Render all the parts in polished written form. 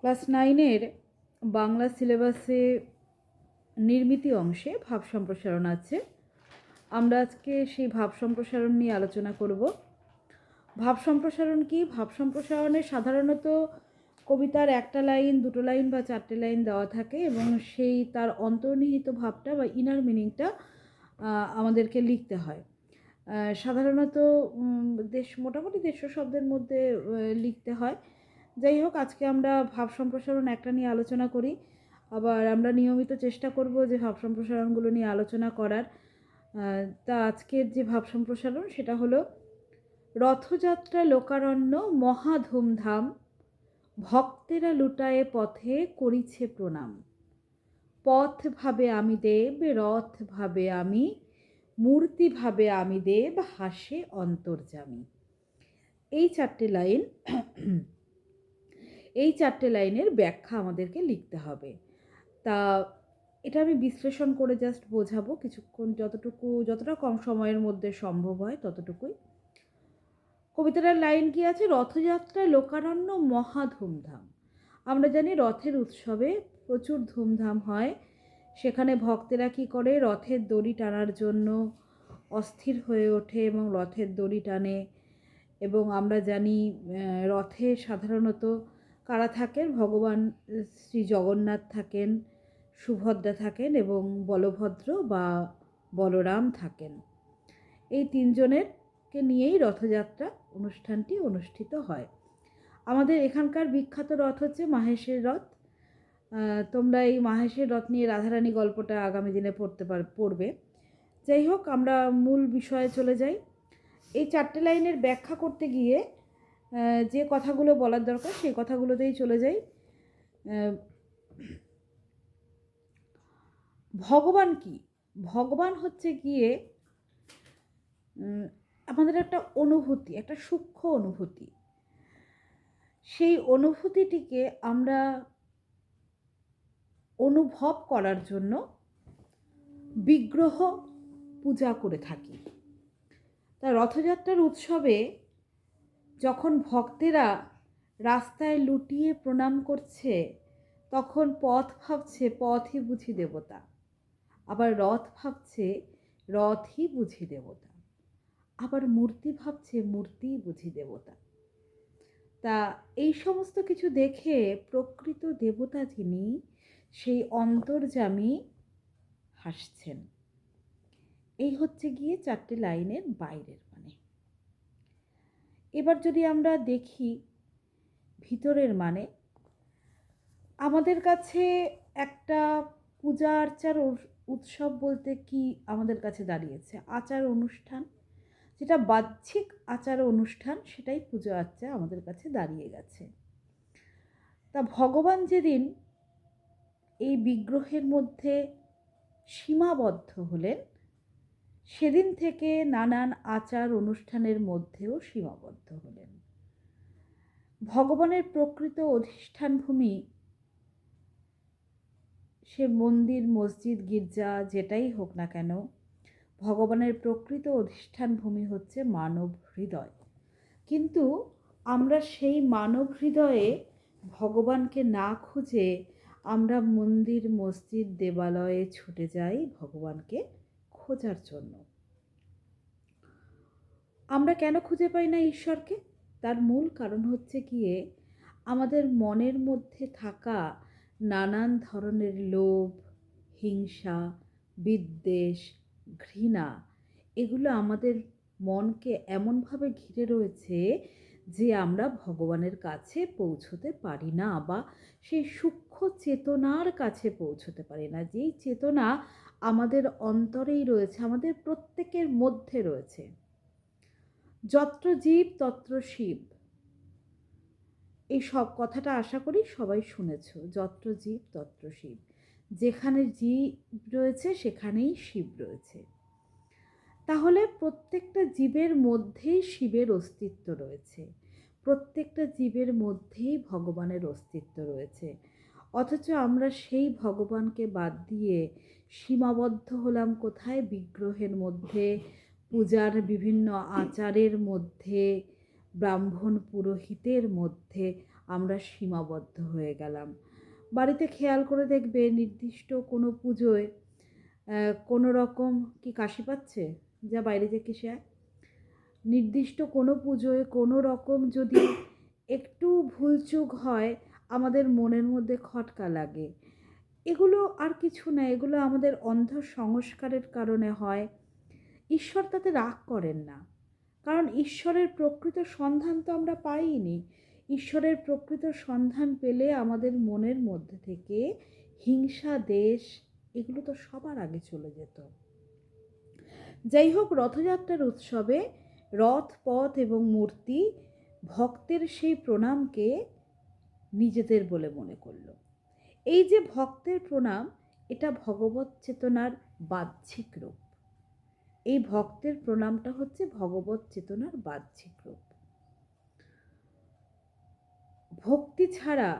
Class 9-এর Bangla সিলেবাসে নির্মিতি অংশে ভাব সম্প্রসারণ আছে। আমরা আজকে সেই ভাব সম্প্রসারণ নিয়ে আলোচনা করব। ভাব সম্প্রসারণ কি? ভাব সম্প্রসারণে সাধারণত কবিতার একটা লাইন, দুটো লাইন বা চারটে লাইন দেওয়া থাকে এবং সেই তার অন্তর্নিহিত ভাবটা বা ইনার মিনিংটা আমাদেরকে লিখতে হয়। সাধারণত মোটামুটি 150 শব্দের মধ্যে লিখতে হয়। যাই হোক, আজকে আমরা ভাব সম্প্রসারণ একটা নিয়ে আলোচনা করি। আবার আমরা নিয়মিত চেষ্টা করব যে ভাব সম্প্রসারণগুলো নিয়ে আলোচনা করার। তা আজকের যে ভাব সম্প্রসারণ সেটা হলো: রথযাত্রা লোকারণ্য মহা ধুমধাম, ভক্তেরা লুটায়ে পথে করিছে প্রণাম। পথ ভাবে আমি দেব, রথ ভাবে আমি, মূর্তি ভাবে আমি দেব, হাসে অন্তর্যামী। এই চারটে লাইনের ব্যাখ্যা আমাদেরকে লিখতে হবে। তা এটা আমি বিশ্লেষণ করে জাস্ট বোঝাবো কিছুক্ষণ, যতটা কম সময়ের মধ্যে সম্ভব হয় ততটুকুই। কবিতাটার লাইন কি আছে? রথযাত্রা লোকারণ্য মহা ধুমধাম। আমরা জানি রথের উৎসবে প্রচুর ধুমধাম হয়। সেখানে ভক্তেরা কি করে? রথের দড়ি টানার জন্য অস্থির হয়ে ওঠে এবং রথের দড়ি টানে। এবং আমরা জানি রথে সাধারণত কারা থাকেন? ভগবান শ্রী জগন্নাথ থাকেন, সুভদ্রা থাকেন এবং বলভদ্র বা বলরাম থাকেন। এই তিনজনেরকে নিয়েই রথযাত্রা অনুষ্ঠানটি অনুষ্ঠিত হয়। আমাদের এখানকার বিখ্যাত রথ হচ্ছে মাহেশের রথ। তোমরা এই মাহেশের রথ নিয়ে রাধারানী গল্পটা আগামী দিনে পড়বে। যাই হোক, আমরা মূল বিষয়ে চলে যাই। এই চারটে লাইনের ব্যাখ্যা করতে গিয়ে যে কথাগুলো বলার দরকার সেই কথাগুলোতেই চলে যাই। ভগবান কি? ভগবান হচ্ছে গিয়ে আমাদের একটা অনুভূতি, একটা সূক্ষ্ম অনুভূতি। সেই অনুভূতিটিকে আমরা অনুভব করার জন্য বিগ্রহ পূজা করে থাকি। তা রথযাত্রার উৎসবে যখন ভক্তেরা রাস্তায় লুটিয়ে প্রণাম করছে, তখন পথ ভাবছে পথই বুঝি দেবতা, আবার রথ ভাবছে রথই বুঝি দেবতা, আবার মূর্তি ভাবছে মূর্তিই বুঝি দেবতা। তা এই সমস্ত কিছু দেখে প্রকৃত দেবতা যিনি, সেই অন্তর্যামী হাসছেন। এই হচ্ছে গিয়ে চারটে লাইনের বাইরের মানে। এবার যদি আমরা দেখি ভিতরের মানে, আমাদের কাছে একটা পূজা আর্চার উৎসব বলতে কি আমাদের কাছে দাঁড়িয়েছে? আচার অনুষ্ঠান। যেটা বাহ্যিক আচার অনুষ্ঠান, সেটাই পুজো আর্চা আমাদের কাছে দাঁড়িয়ে গেছে। তা ভগবান যেদিন এই বিগ্রহের মধ্যে সীমাবদ্ধ হলেন, সেদিন থেকে নানান আচার অনুষ্ঠানের মধ্যেও সীমাবদ্ধ হলেন। ভগবানের প্রকৃত অধিষ্ঠান ভূমি, সে মন্দির, মসজিদ, গির্জা যেটাই হোক না কেন, ভগবানের প্রকৃত অধিষ্ঠান ভূমি হচ্ছে মানব হৃদয়। কিন্তু আমরা সেই মানব হৃদয়ে ভগবানকে না খুঁজে আমরা মন্দির, মসজিদ, দেবালয়ে ছুটে যাই ভগবানকে খোঁজার জন্য। আমরা কেন খুঁজে পাই না ঈশ্বরকে? তার মূল কারণ হচ্ছে গিয়ে আমাদের মনের মধ্যে থাকা নানান ধরনের লোভ, হিংসা, বিদ্বেষ, ঘৃণা, এগুলো আমাদের মনকে এমনভাবে ঘিরে রয়েছে যে আমরা ভগবানের কাছে পৌঁছতে পারি না, বা সেই সূক্ষ্ম চেতনার কাছে পৌঁছতে পারি না, যেই চেতনা আমাদের অন্তরেই রয়েছে, আমাদের প্রত্যেকের মধ্যে রয়েছে। যত্র জীব তত্র শিব, এই সব কথাটা আশা করি সবাই শুনেছ। যত্র জীব তত্র শিব, যেখানে জীব রয়েছে সেখানেই শিব রয়েছে। তাহলে প্রত্যেকটা জীবের মধ্যেই শিবের অস্তিত্ব রয়েছে, প্রত্যেকটা জীবের মধ্যেই ভগবানের অস্তিত্ব রয়েছে। অথচ আমরা সেই ভগবানকে বাদ দিয়ে সীমাবদ্ধ হলাম কোথায়? বিগ্রহের মধ্যে, পূজার বিভিন্ন আচারের মধ্যে, ব্রাহ্মণ পুরোহিতের মধ্যে আমরা সীমাবদ্ধ হয়ে গেলাম। বাড়িতে খেয়াল করে দেখবে নির্দিষ্ট কোনো পুজোয় কোনো রকম কি কাশি পাচ্ছে, যা বাইরে থেকে সে নির্দিষ্ট কোনো পুজোয় কোনো রকম যদি একটু ভুলচুক হয় আমাদের মনের মধ্যে খটকা লাগে। এগুলো আর কিছু না, এগুলো আমাদের অন্ধ সংস্কারের কারণে হয়। ঈশ্বর তাতে রাগ করেন না, কারণ ঈশ্বরের প্রকৃত সন্ধান তো আমরা পাইনি। ঈশ্বরের প্রকৃত সন্ধান পেলে আমাদের মনের মধ্যে থেকে হিংসা, দেশ এগুলো তো সবার আগে চলে যেত। যাই হোক, রথযাত্রার উৎসবে রথ, পথ এবং মূর্তি ভক্তের সেই প্রণামকে নিজেদের বলে মনে করল। এই যে ভক্তের প্রণাম, এটা ভগবৎ চেতনার বাহ্যিক রূপ। এই ভক্তের প্রণামটা হচ্ছে ভগবৎ চেতনার বাহ্যিক রূপ। ভক্তি ছাড়া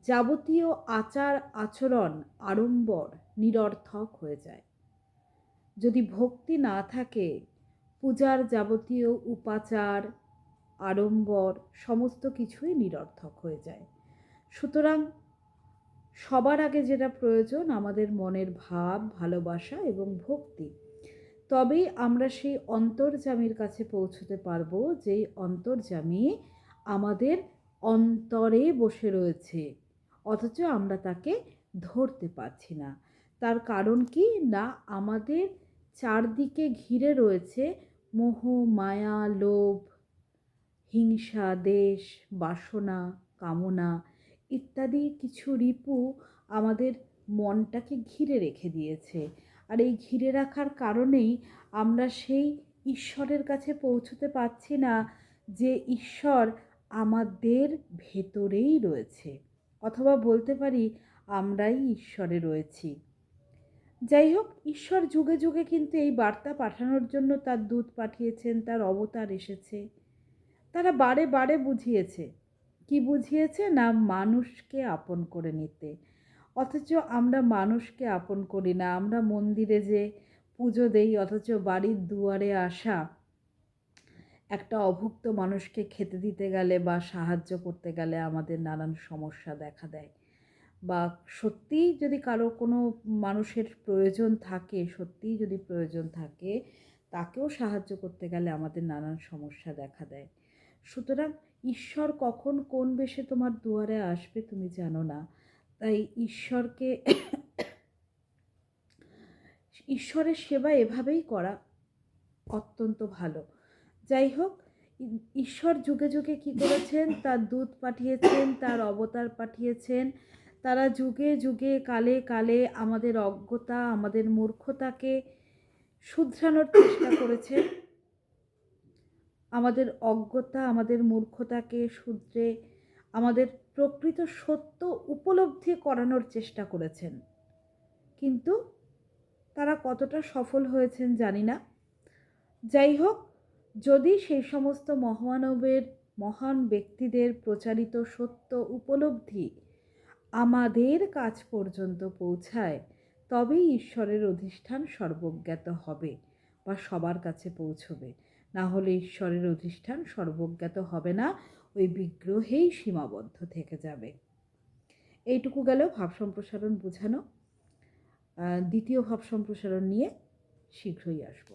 যাবতীয় আচার আচরণ আড়ম্বর নিরর্থক হয়ে যায়। যদি ভক্তি না থাকে, পূজার যাবতীয় উপাচার আড়ম্বর সমস্ত কিছুই নিরর্থক হয়ে যায়। সুতরাং সবার আগে যেটা প্রয়োজন আমাদের মনের ভাব, ভালোবাসা এবং ভক্তি। তবেই আমরা সেই অন্তর্যামীর কাছে পৌঁছতে পারবো, যেই অন্তর্যামী আমাদের অন্তরে বসে রয়েছে, অথচ আমরা তাকে ধরতে পারছি না। তার কারণ কি না, আমাদের চারদিকে ঘিরে রয়েছে মোহ, মায়া, লোভ, হিংসা, দেশ, বাসনা, কামনা ইত্যাদি কিছু রিপু আমাদের মনটাকে ঘিরে রেখে দিয়েছে। আর এই ঘিরে রাখার কারণেই আমরা সেই ঈশ্বরের কাছে পৌঁছতে পারছি না, যে ঈশ্বর আমাদের ভেতরেই রয়েছে, অথবা বলতে পারি আমরাই ঈশ্বরে রয়েছি। যাই হোক, ঈশ্বর যুগে যুগে কিন্তু এই বার্তা পাঠানোর জন্য তার দূত পাঠিয়েছেন, তার অবতার এসেছে। তারা বারে বারে বুঝিয়েছে। কি বুঝিয়েছে না, মানুষকে আপন করে নিতে। অথচ আমরা মানুষকে আপন করি না। আমরা মন্দিরে যে পুজো দেই, অথচ বাড়ির দুয়ারে আসা একটা অভুক্ত মানুষকে খেতে দিতে গেলে বা সাহায্য করতে গেলে আমাদের নানান সমস্যা দেখা দেয়। বা সত্যিই যদি কারো কোনো মানুষের প্রয়োজন থাকে, সত্যিই যদি প্রয়োজন থাকে, তাকেও সাহায্য করতে গেলে আমাদের নানান সমস্যা দেখা দেয়। সুতরাং ঈশ্বর কখন কোন বেশে তোমার দুয়ারে আসবে তুমি জানো না। তাই ঈশ্বরের সেবা এভাবেই করা অত্যন্ত ভালো। যাই হোক, ঈশ্বর যুগে যুগে কী করেছেন, তার দূত পাঠিয়েছেন, তার অবতার পাঠিয়েছেন। তারা যুগে যুগে কালে কালে আমাদের অজ্ঞতা, আমাদের মূর্খতাকে শুধরানোর চেষ্টা করেছেন। আমাদের অজ্ঞতা, আমাদের মূর্খতাকে শুধরে আমাদের প্রকৃত সত্য উপলব্ধি করানোর চেষ্টা করেছেন। কিন্তু তারা কতটা সফল হয়েছেন জানি না। যাই হোক, যদি সেই সমস্ত মহামানবের, মহান ব্যক্তিদের প্রচারিত সত্য উপলব্ধি আমাদের কাছ পর্যন্ত পৌঁছায়, তবেই ঈশ্বরের অধিষ্ঠান সর্বজ্ঞাত হবে বা সবার কাছে পৌঁছবে। না হলে ঈশ্বরের অধিষ্ঠান সর্বজ্ঞাত হবে না, ওই বিগ্রহেই সীমাবদ্ধ থেকে যাবে। এইটুকু গেল ভাব সম্প্রসারণ বোঝানো। দ্বিতীয় ভাব সম্প্রসারণ নিয়ে শীঘ্রই আসবো।